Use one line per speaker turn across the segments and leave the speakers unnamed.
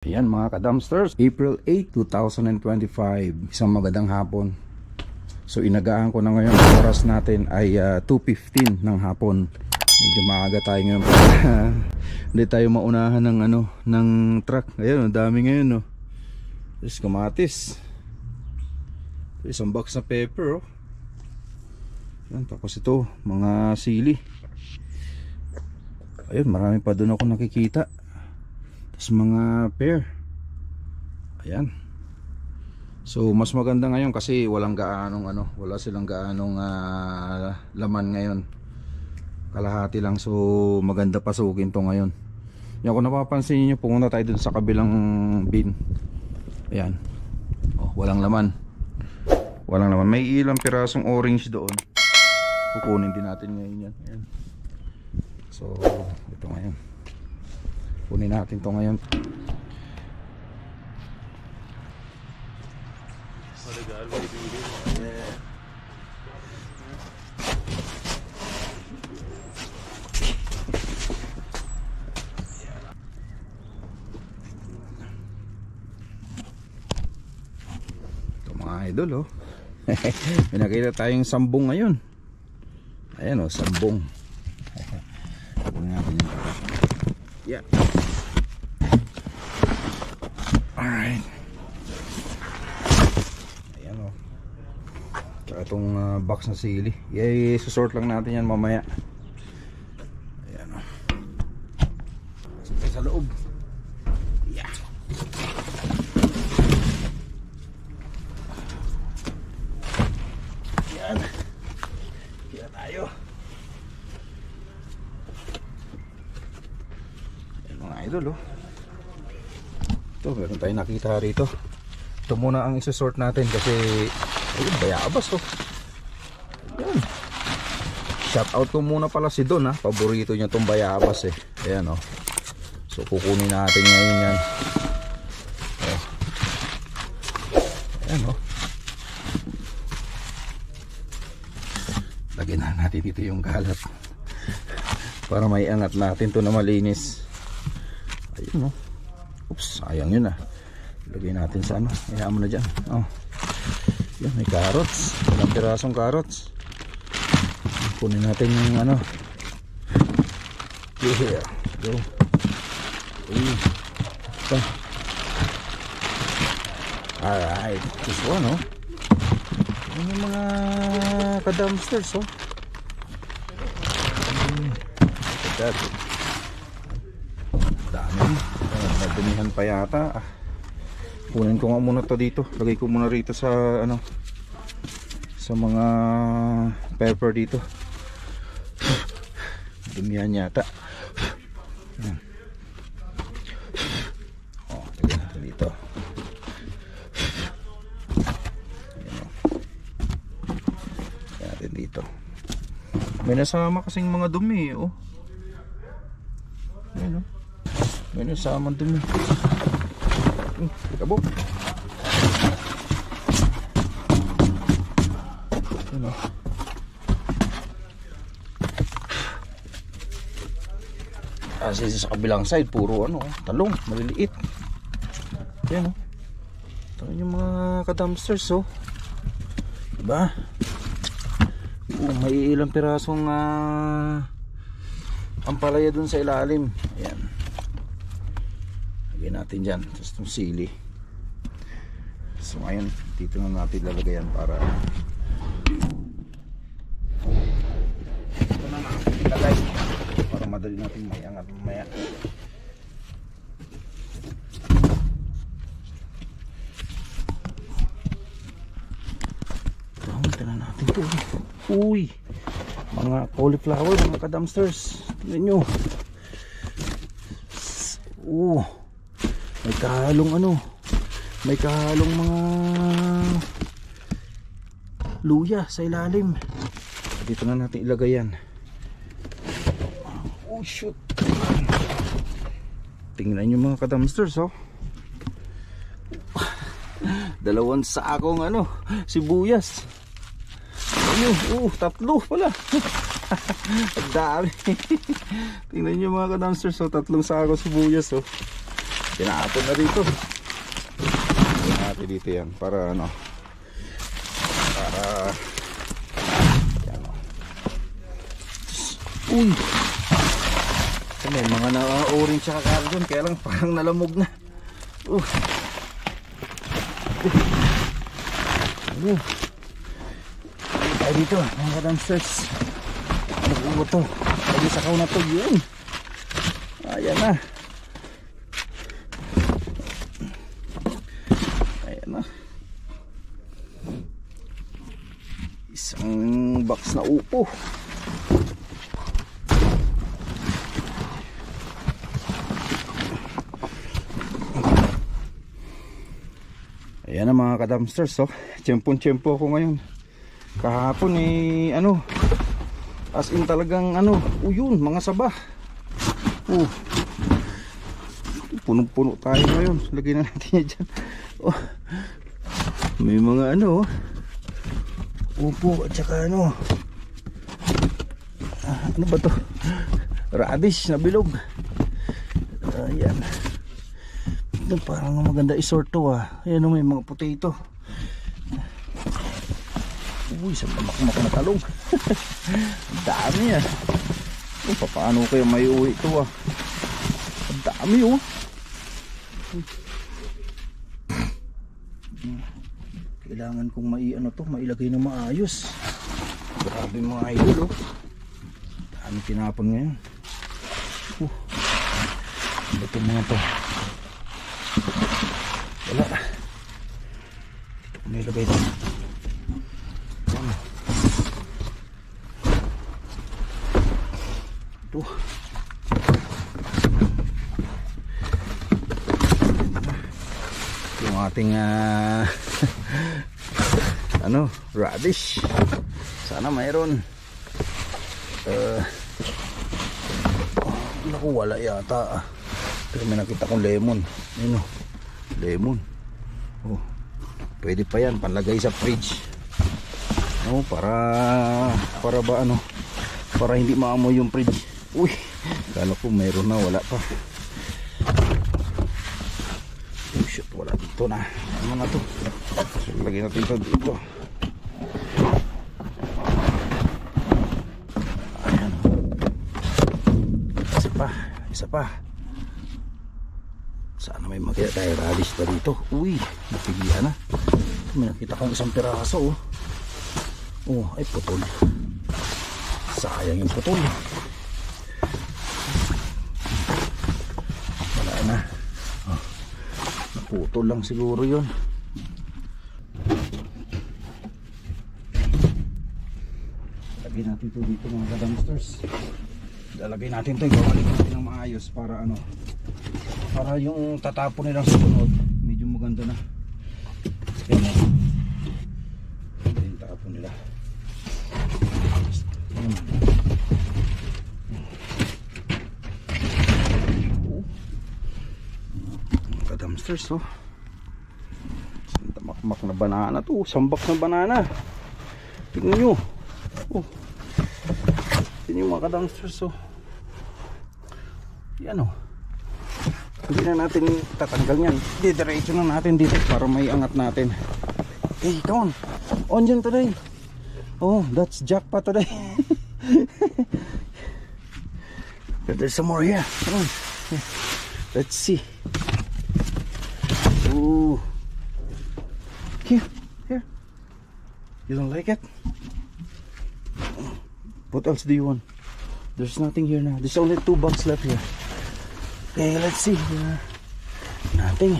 Ayan mga ka-dumpsters, April 8, 2025, isang magandang hapon. So inagaan ko na ngayon, ang oras natin ay 2:15 ng hapon. Medyo maaga tayo ngayon para hindi tayo maunahan ng ng truck. Ayun, ang dami ngayon, no. There's kamatis. Isang box na pepper, oh. Yan, tapos ito, mga sili. Ayun, marami pa doon ako nakikita. Mga pear. Ayan. So mas maganda ngayon kasi walang gaanong wala silang gaanong laman ngayon. Kalahati lang, so maganda pasukin to ngayon. Yan, kung napapansin niyo, pumunta tayo dun sa kabilang bin. Ayan. Oh, walang laman. Walang laman. May ilang pirasong orange doon. Kukunin din natin ngayon yan. Ayan. So ito ngayon. Kunin natin to ngayon. Ito mga idol, oh. May nakita tayong sambong ngayon. Ayan, oh, sambong. Kunin natin yun. Yeah. Alright. Ayan, o. Tsaka itong box na sili. Susort lang natin yan mamaya. Ayan, o. Sa loob. Yeah. Ayan. Kaya tayo. Ayan mga idol, oh. Ito, meron tayong nakita rito. Ito muna ang isusort natin kasi ayun, bayabas, oh. Ayan. Shout out ko muna pala si Don, ha. Paborito niya itong bayabas, eh. Ayan, oh. So kukunin natin ngayon yan. Oh. Ayan, oh. Lagyan na natin dito yung kalat para may angat natin to na malinis. Ayun, oh. Oops, sayang yun, ah. Lagay natin sa hayaan mo na dyan. Oh. Yan, may carrots. Ilang pirasong carrots. Kunin natin yung here, go. Ito. Alright, this one, oh. Yan yung mga ka-dumpsters, oh. Dami. Nadumihan pa yata. Kunin ko nga muna to dito. Lagay ko muna rito sa sa mga pepper dito. Dumihan yata. Oh, lagay natin dito. Lagay natin dito. May nasama kasing mga dumi, oh. Ayan, oh. May nasamang dumi. Kabog. Ano? Kasi sa kabilang side puro talong, maliliit. Ayan, oh. Ito yung mga ka-dumpsters, oh. Diba? May ilang pirasong ampalaya dun sa ilalim. Ayan. Lagyan natin dyan. Tapos itong sili. So ngayon, dito na natin lalagay yan para ito na natin ilagay para madali natin may angat mamaya. Ito na natin ito. Uy! Mga cauliflower, mga ka-dumpsters. Tingnan nyo. May kahalong may kahalong mga luya sa ilalim. Dito na natin ilagay yan. Oh shoot. Tingnan nyo mga ka-dumpsters, oh. Dalawang sakong sibuyas. Ayun, tatlo pala. Ang dami. Tingnan nyo mga ka-dumpsters, tatlong sako sibuyas, Tinapon na dito. Lagyan natin dito yan para ano, para yan, oh. Uy, may mga na-orange tsaka karo dun, kaya lang parang nalamog na. Tayo dito mga kadamsters. Ano po ito? Lagi sa kaw na to. Yun, ayan na. Ayan na. Isang box na upo. Ayan na mga kadamsters, oh. Tiyempon-tiyempo ako ngayon. Kahapon ano, as in talagang ano, yun, mga saba. Punong-puno tayo ngayon. Lagyan na natin yan dyan. May mga ano, upo at saka ano, ano ba to? Radish na bilog. Ayan. Parang maganda isort to. Ayan, may mga potato. Uy, sa mamak na talong. Ang dami yan. Paano kayo may uwi ito? Ang dami Kailangan kong mailagay na maayos. Grabe mga idol. Dami tinapon ngayon. Ito mga to. Wala. Dito ko nilagay ito. Ito. Yung ating ano, radish. Sana mayroon. Naku, wala yata. Pero may nakita kong lemon. Ayun, lemon. Pwede pa yan, panlagay sa fridge. Para ba ano, para hindi maamoy yung fridge. Uy, kala ko mayroon na, wala pa. Oh shit, wala dito na. Ano na to? So, lagyan natin ito dito. Ayan. Isa pa. Sana may makita tayo radish pa dito. Uy, napigilan na. May nakita kong isang piraso. Ay putol. Sayang yung putol. Wala na. Naputol lang siguro yun. Lagyan natin ito dito mga kadamsters. Lalagay natin ito. Gawalin natin ng maayos para ano, para yung tatapon nilang susunod medyo maganda na. Kaya na yung tapon nila. Kadamsters, tamakmak na banana to. Sambak na banana. Tingnan nyo. Tingnan nyo mga kadamsters. Yan hindi na natin tatanggal yan. Didiretso na natin dito para may angat natin. Hey, come on dyan today. That's jackpot today. But there's some more here. Come on. Let's see. Here. You don't like it? What else do you want? There's nothing here now. There's only 2 bucks left here. Okay, let's see. Nothing.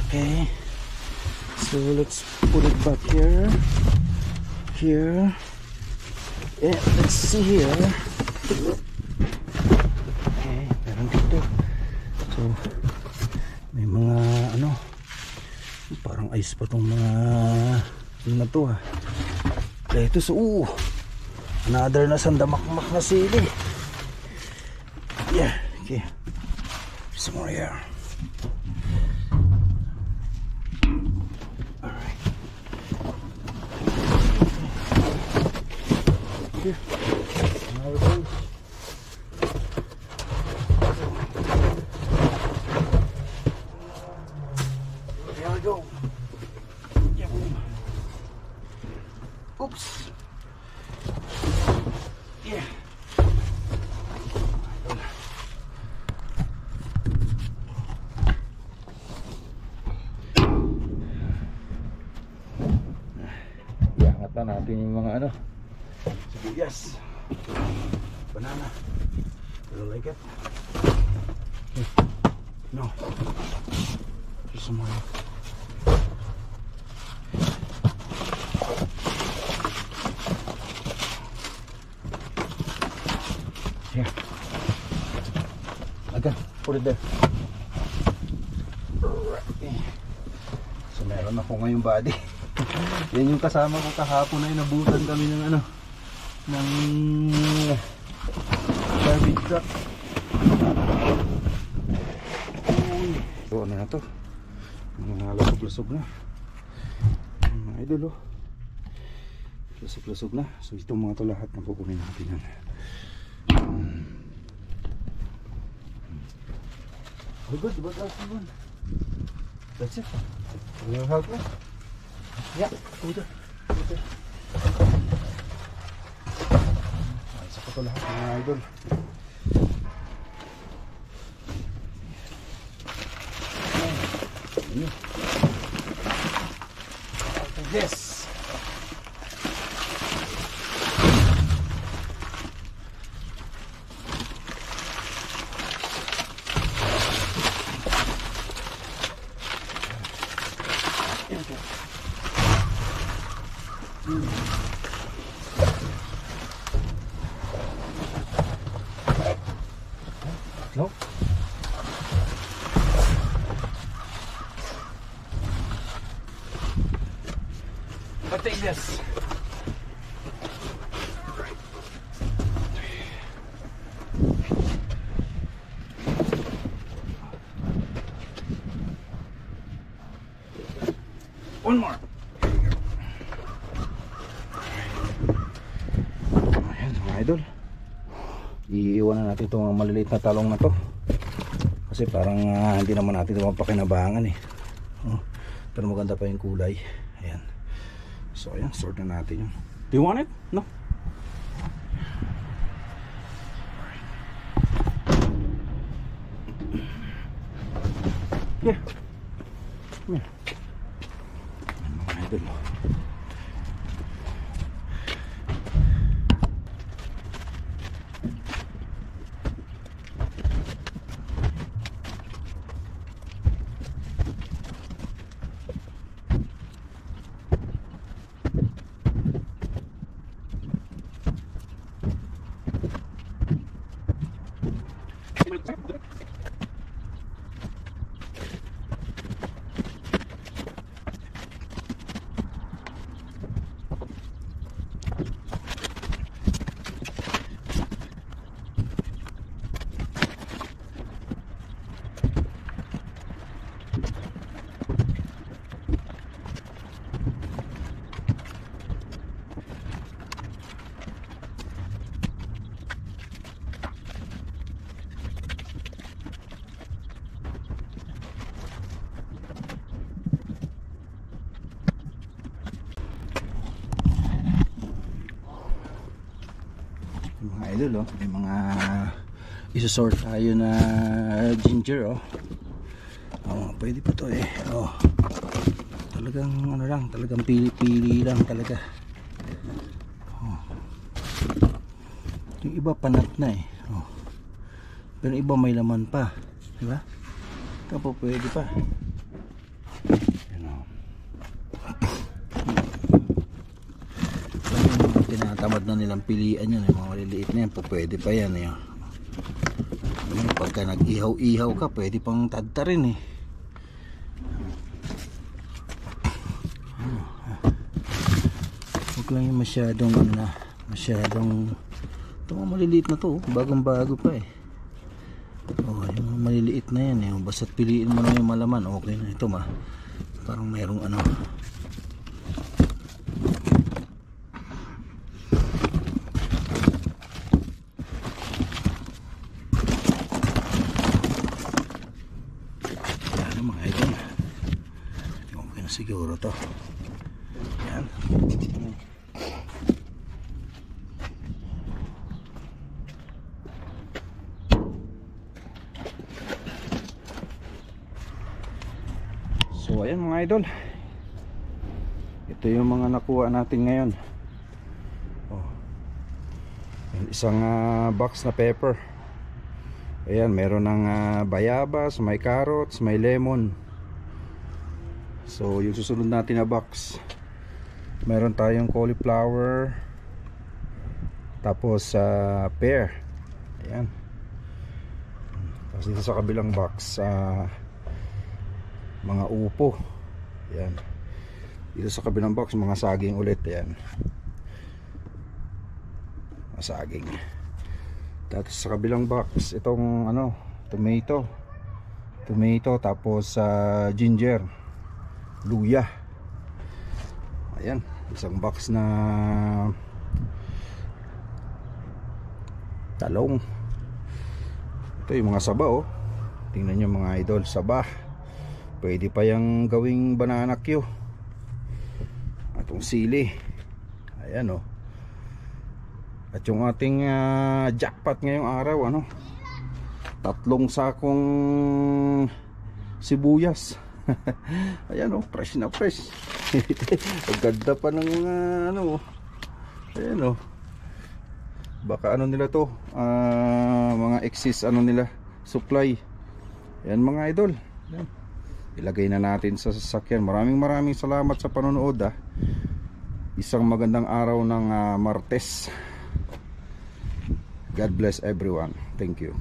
Okay. So let's put it back here. Yeah, let's see here. Okay, meron dito. So may mga ano, parang ice pa tong mga na to lettuce. Another na sandamakmak na sili. Yeah, okay. Some more here. Alright. Here. Another one. Balikan natin yung mga ano, sibuyas, banana. You don't like it? No. Just some more. Here. Again, put it there. So meron ako ngayong body. Yan yung kasama ko kahapon na inabutan kami ng ano, ng garbage truck. So ano na to, lasog-lasog na mga idol, oh. Lasog-lasog na. So itong mga to lahat na kukunin natin yan. Oh good, what else you want? That's it. Will you help me? Yeah, over there. Ay, sa ko to lahat mga idol. Yes. No. But take this. One more. Ayan mga idol, iiwan na natin itong maliliit na talong na to kasi parang hindi naman natin ito mapakinabangan eh. Pero maganda pa yung kulay. Ayan. So ayan, sort na natin yun. Do you want it? No? Yeah. Come here. Ayan mga idol. Mga idol, oh, may mga isosort tayo na ginger, oh. Pwede pa to eh. Talagang ano lang, talagang pili-pili lang talaga. Yung iba panat na eh. Pero iba may laman pa, di ba? Ito po pwede pa. Tinatamad na nilang pilian yun, yung mga maliliit na yan, pwede pa yan eh. Pagka nag-ihaw-ihaw ka, pwede pang tadta rin eh. Huwag lang yung masyadong ito mga maliliit na to, bagong-bago pa eh. Yung maliliit na yan eh, basta't piliin mo na yung malaman, okay na. Ito parang mayroong ano. Siguro to. Yan. So ayan mga idol, ito yung mga nakuha natin ngayon. isang box na pepper. Ayan, meron ng bayabas, may carrots, may lemon. So yung susunod natin na box, meron tayong cauliflower, tapos pear. Ayan. Tapos dito sa kabilang box, mga upo. Ayan. Dito sa kabilang box, mga saging ulit. Ayan, mga saging. Tapos sa kabilang box, itong tomato, tapos ginger, luya. Ayan, isang box na talong. Ito yung mga saba, oh. Tingnan nyo mga idol, saba. Pwede pa yung gawing banana Q. Atong sili. Ayan, oh. At yung ating jackpot ngayong araw, 3 sakong sibuyas. Ayan, oh, fresh na fresh. Ang ganda pa ng mga ayan, oh. Baka nila to, mga excess nila, supply. Ayan mga idol. Ayan. Ilagay na natin sa sasakyan. Maraming salamat sa panonood. Isang magandang araw ng Martes. God bless everyone. Thank you.